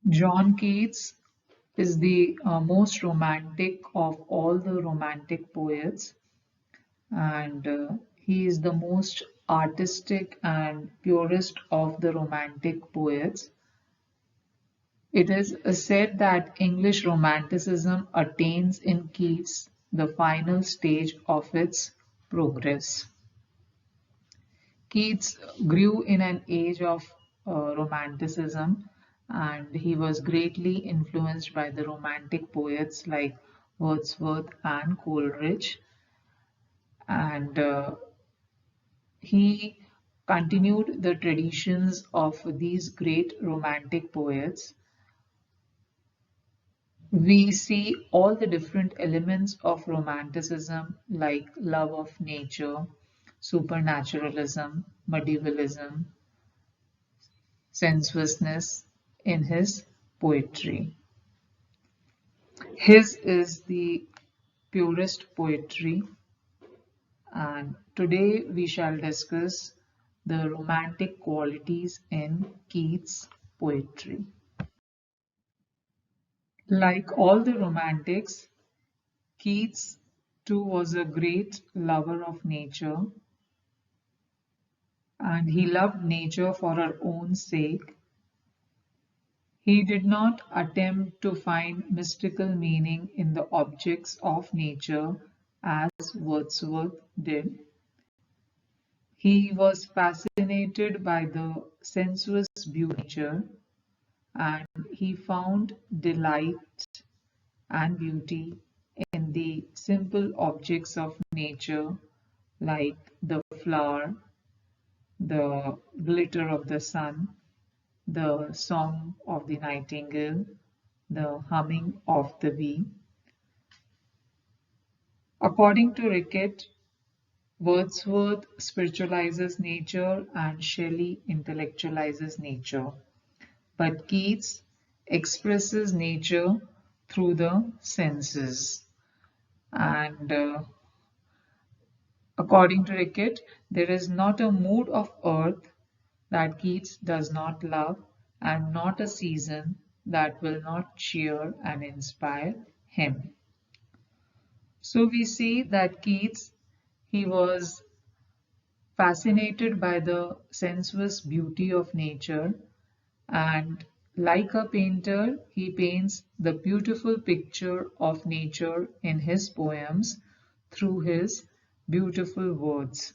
John Keats is the most romantic of all the romantic poets, and he is the most artistic and purest of the romantic poets. It is said that English Romanticism attains in Keats the final stage of its progress. Keats grew in an age of Romanticism, and he was greatly influenced by the Romantic poets like Wordsworth and Coleridge, and he continued the traditions of these great Romantic poets. We see all the different elements of Romanticism like love of nature, supernaturalism, medievalism, sensuousness in his poetry. His is the purest poetry, and today we shall discuss the romantic qualities in Keats' poetry. Like all the romantics, Keats too was a great lover of nature, and he loved nature for her own sake. He did not attempt to find mystical meaning in the objects of nature as Wordsworth did. He was fascinated by the sensuous beauty of nature, and he found delight and beauty in the simple objects of nature like the flower, the glitter of the sun, the song of the nightingale, the humming of the bee. According to Rickett, Wordsworth spiritualizes nature and Shelley intellectualizes nature, but Keats expresses nature through the senses. And according to Rickett, there is not a mood of earth that Keats does not love, and not a season that will not cheer and inspire him. So we see that Keats, he was fascinated by the sensuous beauty of nature, and like a painter, he paints the beautiful picture of nature in his poems through his beautiful words.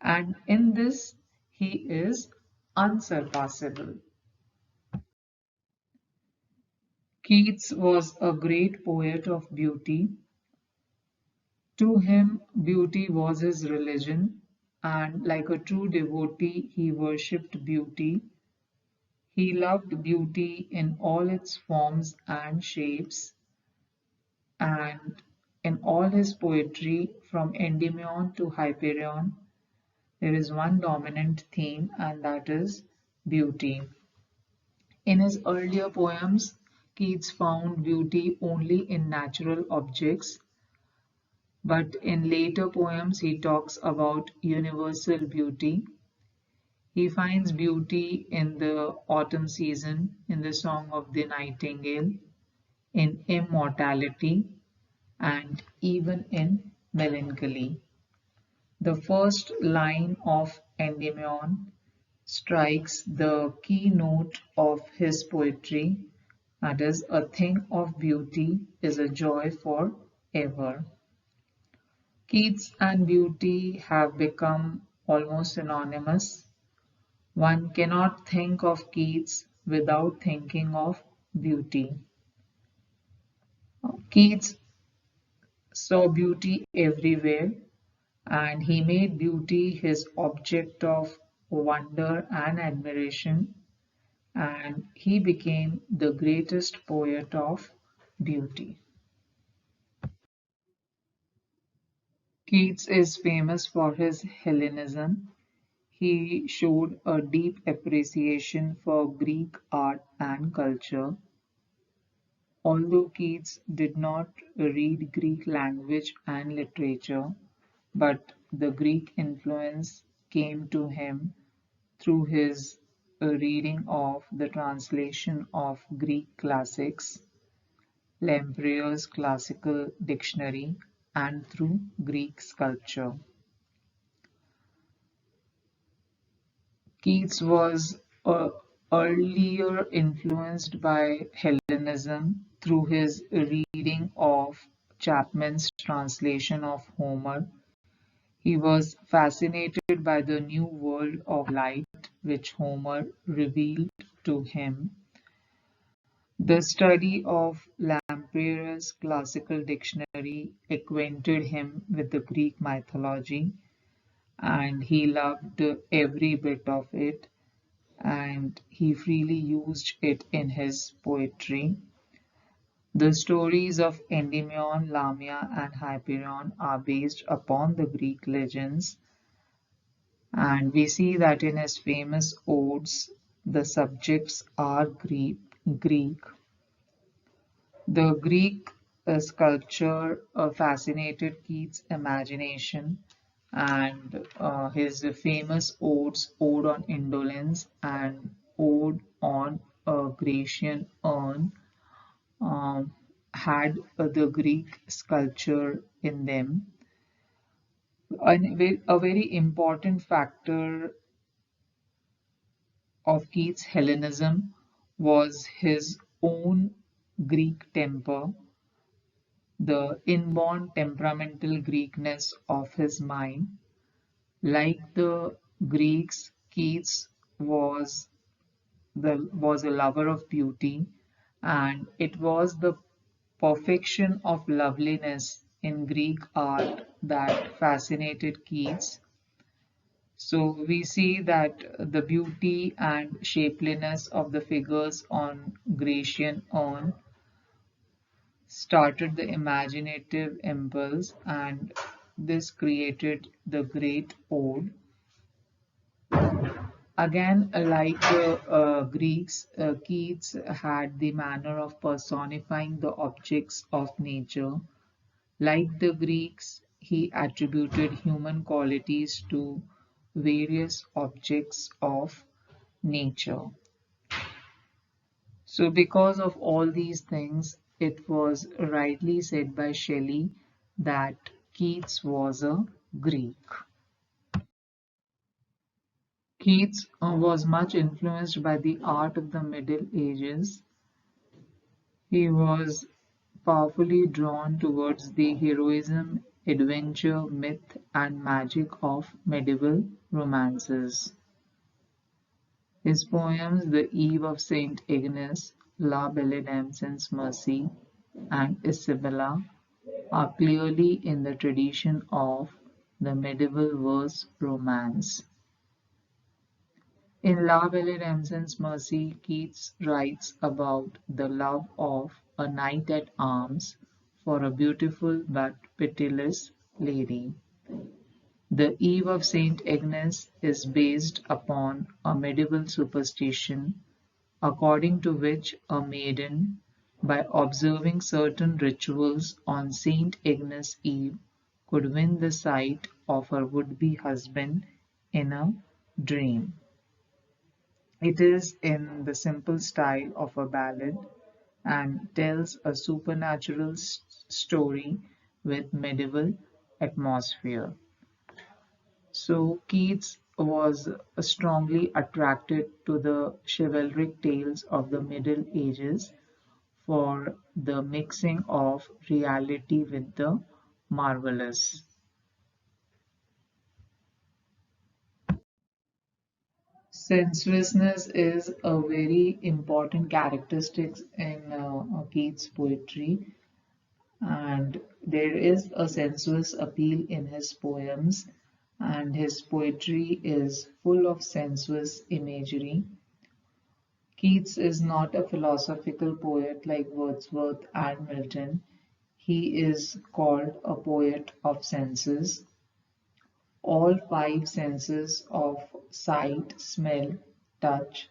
And in this, he is unsurpassable. Keats was a great poet of beauty. To him, beauty was his religion, and like a true devotee, he worshipped beauty. He loved beauty in all its forms and shapes, and in all his poetry, from Endymion to Hyperion, there is one dominant theme, and that is beauty. In his earlier poems, Keats found beauty only in natural objects, but in later poems, he talks about universal beauty. He finds beauty in the autumn season, in the song of the nightingale, in immortality, and even in melancholy. The first line of Endymion strikes the key note of his poetry, that is, a thing of beauty is a joy for ever. Keats and beauty have become almost synonymous. One cannot think of Keats without thinking of beauty. Keats saw beauty everywhere, and he made beauty his object of wonder and admiration, and he became the greatest poet of beauty. Keats is famous for his Hellenism. He showed a deep appreciation for Greek art and culture. Although Keats did not read Greek language and literature, but the Greek influence came to him through his a reading of the translation of Greek classics, Lempriere's classical dictionary, and through Greek sculpture. Keats was earlier influenced by Hellenism through his reading of Chapman's translation of Homer. He was fascinated by the new world of light which Homer revealed to him. The study of Lempriere's classical dictionary acquainted him with the Greek mythology, and he loved every bit of it, and he freely used it in his poetry. The stories of Endymion, Lamia, and Hyperion are based upon the Greek legends, and we see that in his famous odes, the subjects are Greek. The Greek sculpture fascinated Keats' imagination, and his famous odes, Ode on Indolence and Ode on a Grecian Urn, um, had the Greek sculpture in them. A very important factor of Keats' Hellenism was his own Greek temper, the inborn temperamental Greekness of his mind. Like the Greeks, Keats was was a lover of beauty, and it was the perfection of loveliness in Greek art that fascinated Keats. So we see that the beauty and shapeliness of the figures on Grecian urn started the imaginative impulse, and this created the great ode. Again, like the Greeks, Keats had the manner of personifying the objects of nature. Like the Greeks, he attributed human qualities to various objects of nature. So, because of all these things, it was rightly said by Shelley that Keats was a Greek. Keats was much influenced by the art of the Middle Ages. He was powerfully drawn towards the heroism, adventure, myth, and magic of medieval romances. His poems, The Eve of Saint Agnes, La Belle Dame sans Mercy, and Isabella, are clearly in the tradition of the medieval verse romance. In La Belle Dame sans Mercy, Keats writes about the love of a knight at arms for a beautiful but pitiless lady. The Eve of Saint Agnes is based upon a medieval superstition according to which a maiden, by observing certain rituals on Saint Agnes' Eve, could win the sight of her would-be husband in a dream. It is in the simple style of a ballad and tells a supernatural story with medieval atmosphere. So Keats was strongly attracted to the chivalric tales of the Middle Ages for the mixing of reality with the marvelous. Senselessness is a very important characteristic in Keats' poetry, and there is a sensuous appeal in his poems, and his poetry is full of sensuous imagery. Keats is not a philosophical poet like Wordsworth and Milton. He is called a poet of senses. All five senses of sight, smell, touch,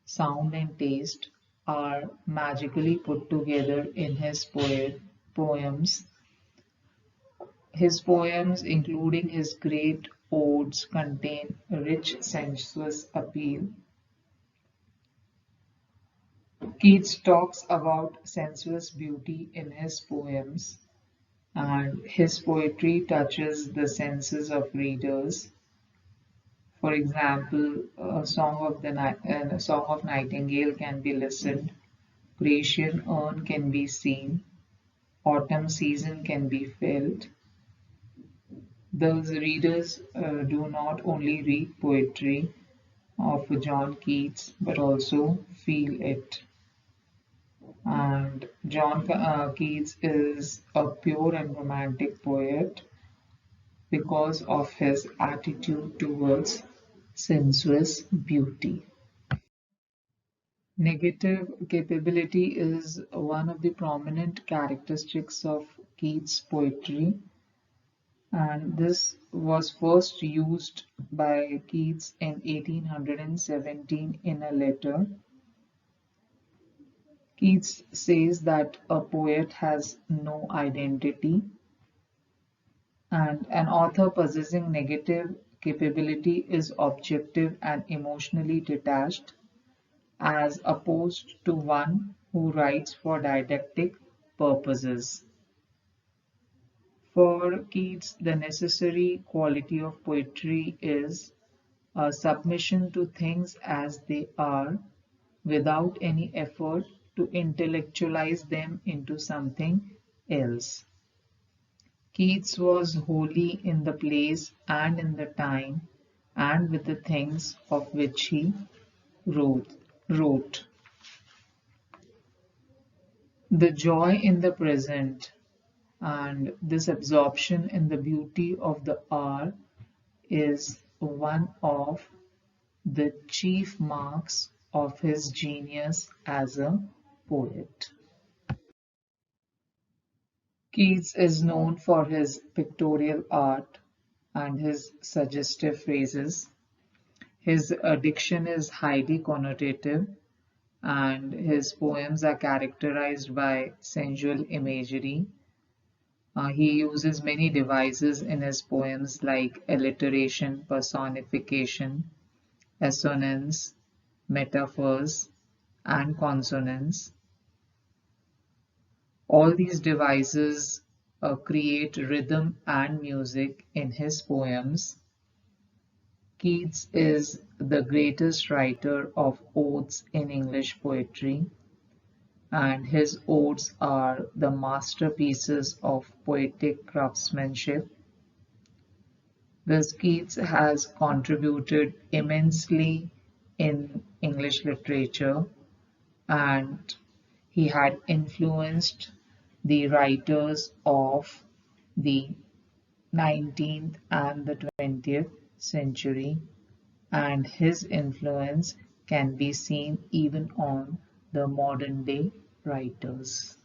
sound, and taste are magically put together in his poems. His poems, including his great odes, contain a rich sensuous appeal. Keats talks about sensuous beauty in his poems, and his poetry touches the senses of readers. For example, a song of Nightingale can be listened, Grecian urn can be seen, autumn season can be felt. Those readers do not only read poetry of John Keats but also feel it. And John Keats is a pure and romantic poet because of his attitude towards sensuous beauty. Negative capability is one of the prominent characteristics of Keats' poetry, and this was first used by Keats in 1817 in a letter. Keats says that a poet has no identity, and an author possessing negative capability is objective and emotionally detached, as opposed to one who writes for didactic purposes. For Keats, the necessary quality of poetry is a submission to things as they are without any effort to intellectualize them into something else. Keats was wholly in the place and in the time and with the things of which he wrote. wrote. The joy in the present and this absorption in the beauty of the hour is one of the chief marks of his genius as a poet. Keats is known for his pictorial art and his suggestive phrases. His diction is highly connotative, and his poems are characterized by sensual imagery. He uses many devices in his poems like alliteration, personification, assonance, metaphors, and consonance. All these devices create rhythm and music in his poems. Keats is the greatest writer of odes in English poetry, and his odes are the masterpieces of poetic craftsmanship. Thus, Keats has contributed immensely in English literature, and he had influenced the writers of the 19th and the 20th century, and his influence can be seen even on the modern day writers.